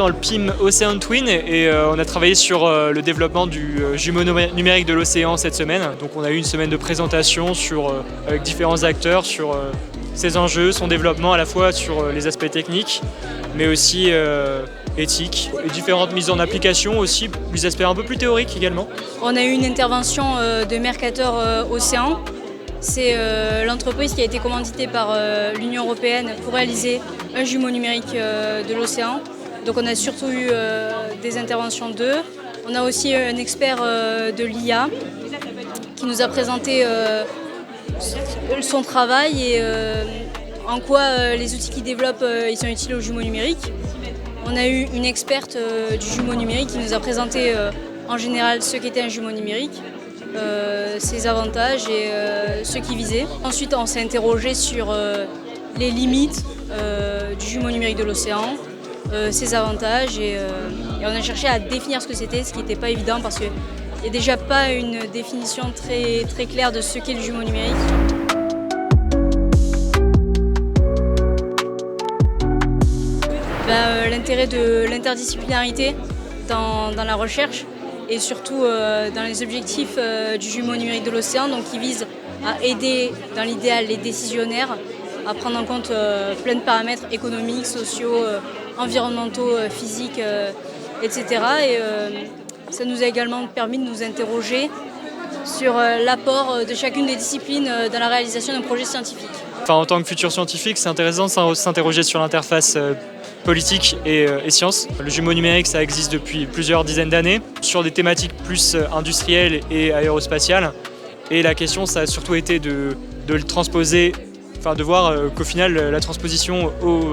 dans le PIM Ocean Twin et on a travaillé sur le développement du jumeau numérique de l'océan cette semaine. Donc on a eu une semaine de présentation avec différents acteurs sur ses enjeux, son développement à la fois sur les aspects techniques mais aussi éthiques et différentes mises en application aussi, des aspects un peu plus théoriques également. On a eu une intervention de Mercator Océan. C'est l'entreprise qui a été commanditée par l'Union européenne pour réaliser un jumeau numérique de l'océan. Donc on a surtout eu des interventions d'eux. On a aussi un expert de l'IA qui nous a présenté son travail et en quoi les outils qu'il développe ils sont utiles au jumeau numérique. On a eu une experte du jumeau numérique qui nous a présenté en général ce qu'était un jumeau numérique. Ses avantages et ce qui visait. Ensuite, on s'est interrogé sur les limites du jumeau numérique de l'océan, ses avantages et on a cherché à définir ce que c'était, ce qui n'était pas évident parce qu'il n'y a déjà pas une définition très, très claire de ce qu'est le jumeau numérique. L'intérêt de l'interdisciplinarité dans la recherche et surtout dans les objectifs du jumeau numérique de l'océan, donc qui vise à aider, dans l'idéal, les décisionnaires à prendre en compte plein de paramètres économiques, sociaux, environnementaux, physiques, etc. Et ça nous a également permis de nous interroger sur l'apport de chacune des disciplines dans la réalisation d'un projet scientifique. Enfin, en tant que futur scientifique, c'est intéressant de s'interroger sur l'interface politique et sciences. Le jumeau numérique, ça existe depuis plusieurs dizaines d'années, sur des thématiques plus industrielles et aérospatiales. Et la question, ça a surtout été de le transposer, enfin de voir qu'au final, la transposition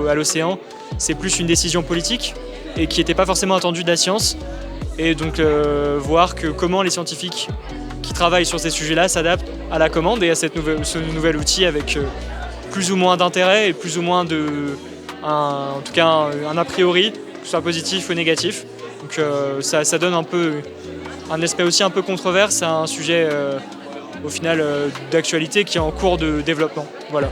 à l'océan, c'est plus une décision politique et qui n'était pas forcément attendue de la science. Et donc voir comment les scientifiques qui travaillent sur ces sujets-là s'adaptent à la commande et à ce nouvel outil avec plus ou moins d'intérêt et plus ou moins en tout cas un a priori, que ce soit positif ou négatif. Donc ça donne un peu un aspect aussi un peu controverse à un sujet au final d'actualité qui est en cours de développement. Voilà.